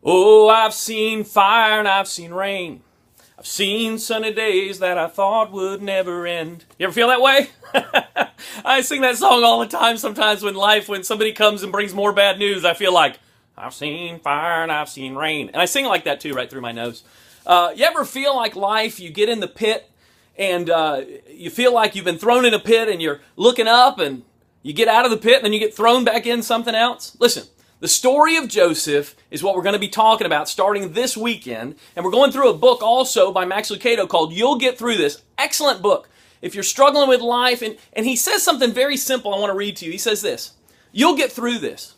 Oh, I've seen fire and I've seen rain. I've seen sunny days that I thought would never end. You ever feel that way? I sing that song all the time sometimes when somebody comes and brings more bad news, I feel like, I've seen fire and I've seen rain. And I sing like that too, right through my nose. You ever feel like life, you get in the pit and you feel like you've been thrown in a pit and you're looking up and you get out of the pit and then you get thrown back in something else? Listen. The story of Joseph is what we're going to be talking about starting this weekend. And we're going through a book also by Max Lucado called You'll Get Through This. Excellent book. If you're struggling with life, and he says something very simple I want to read to you. He says this: you'll get through this.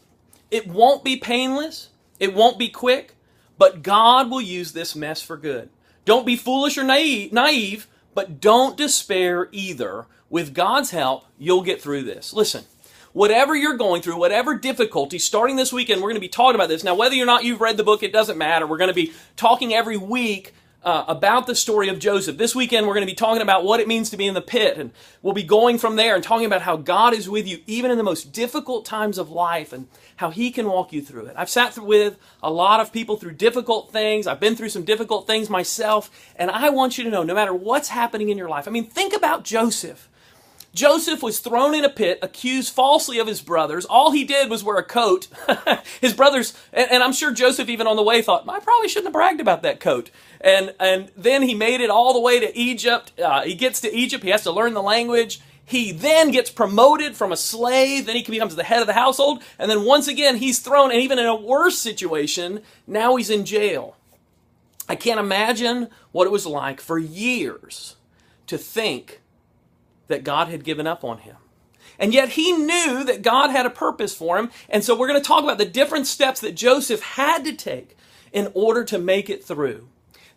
It won't be painless. It won't be quick. But God will use this mess for good. Don't be foolish or naive, but don't despair either. With God's help, you'll get through this. Listen. Whatever you're going through, whatever difficulty, starting this weekend, we're going to be talking about this. Now, whether or not you've read the book, it doesn't matter. We're going to be talking every week about the story of Joseph. This weekend, we're going to be talking about what it means to be in the pit. And we'll be going from there and talking about how God is with you, even in the most difficult times of life, and how He can walk you through it. I've sat with a lot of people through difficult things. I've been through some difficult things myself. And I want you to know, no matter what's happening in your life, I mean, think about Joseph. Joseph was thrown in a pit, accused falsely of his brothers. All he did was wear a coat. His brothers, and I'm sure Joseph even on the way thought, I probably shouldn't have bragged about that coat. And then he made it all the way to Egypt. He gets to Egypt. He has to learn the language. He then gets promoted from a slave. Then he becomes the head of the household. And then once again, he's thrown, and even in a worse situation, now he's in jail. I can't imagine what it was like for years to think that God had given up on him. And yet he knew that God had a purpose for him. And so we're going to talk about the different steps that Joseph had to take in order to make it through.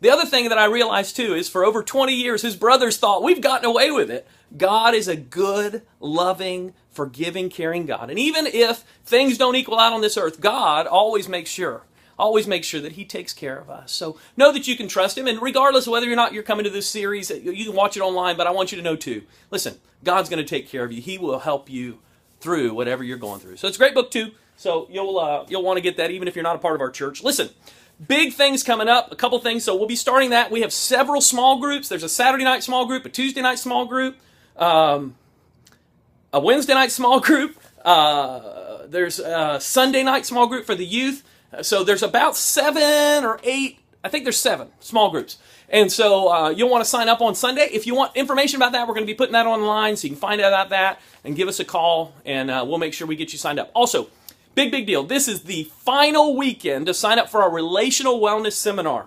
The other thing that I realized too is for over 20 years, his brothers thought, we've gotten away with it. God is a good, loving, forgiving, caring God. And even if things don't equal out on this earth, God always makes sure that He takes care of us. So know that you can trust Him, and regardless of whether or not you're coming to this series, you can watch it online, but I want you to know too, listen, God's going to take care of you. He will help you through whatever you're going through. So it's a great book too, so you'll want to get that even if you're not a part of our church. Listen, big things coming up, a couple things, so we'll be starting that. We have several small groups. There's a Saturday night small group, a Tuesday night small group, a Wednesday night small group, there's a Sunday night small group for the youth. So there's about 7 or 8, I think there's 7 small groups. And so you'll want to sign up on Sunday. If you want information about that, we're going to be putting that online, so you can find out about that and give us a call, and we'll make sure we get you signed up. Also, big deal. This is the final weekend to sign up for our Relational Wellness Seminar.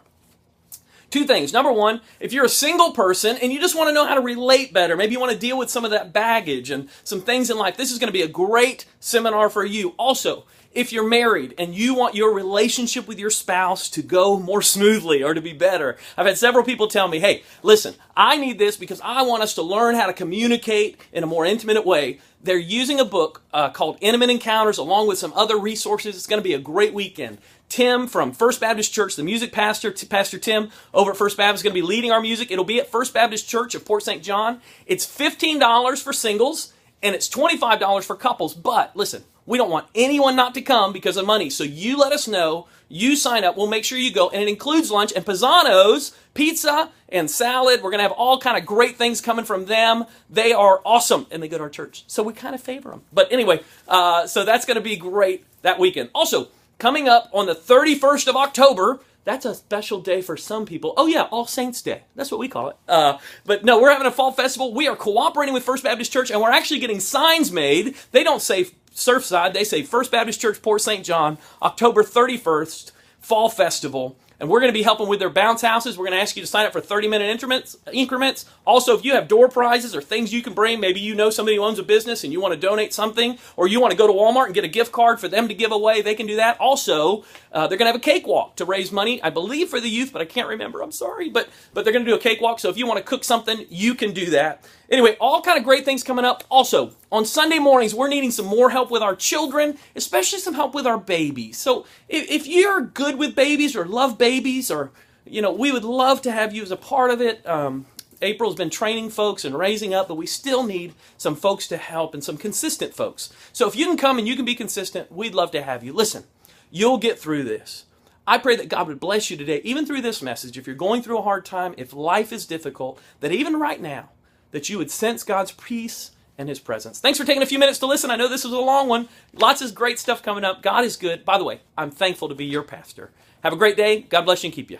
2 things. Number 1, if you're a single person and you just want to know how to relate better, maybe you want to deal with some of that baggage and some things in life, this is going to be a great seminar for you. Also, if you're married and you want your relationship with your spouse to go more smoothly or to be better, I've had several people tell me, hey, listen, I need this because I want us to learn how to communicate in a more intimate way. They're using a book called Intimate Encounters along with some other resources. It's going to be a great weekend. Tim from First Baptist Church, the music pastor, Pastor Tim over at First Baptist, is going to be leading our music. It'll be at First Baptist Church of Port St. John. It's $15 for singles, and it's $25 for couples. But listen, we don't want anyone not to come because of money. So you let us know. You sign up. We'll make sure you go. And it includes lunch and Pisano's, pizza and salad. We're going to have all kind of great things coming from them. They are awesome. And they go to our church. So we kind of favor them. But anyway, so that's going to be great that weekend. Also, coming up on the 31st of October, that's a special day for some people. Oh yeah, All Saints Day. That's what we call it. But no, we're having a fall festival. We are cooperating with First Baptist Church, and we're actually getting signs made. They don't say Surfside. They say First Baptist Church, Port St. John, October 31st, Fall Festival. And we're going to be helping with their bounce houses. We're going to ask you to sign up for 30-minute increments. Also, if you have door prizes or things you can bring, maybe you know somebody who owns a business and you want to donate something, or you want to go to Walmart and get a gift card for them to give away, they can do that. Also, they're going to have a cakewalk to raise money, I believe for the youth, but I can't remember. I'm sorry. But they're going to do a cakewalk, so if you want to cook something, you can do that. Anyway, all kind of great things coming up. Also, on Sunday mornings, we're needing some more help with our children, especially some help with our babies. So if you're good with babies or love babies, or, we would love to have you as a part of it. April's been training folks and raising up, but we still need some folks to help and some consistent folks. So if you can come and you can be consistent, we'd love to have you. Listen, you'll get through this. I pray that God would bless you today, even through this message. If you're going through a hard time, if life is difficult, that even right now, that you would sense God's peace and His presence. Thanks for taking a few minutes to listen. I know this was a long one. Lots of great stuff coming up. God is good. By the way, I'm thankful to be your pastor. Have a great day. God bless you and keep you.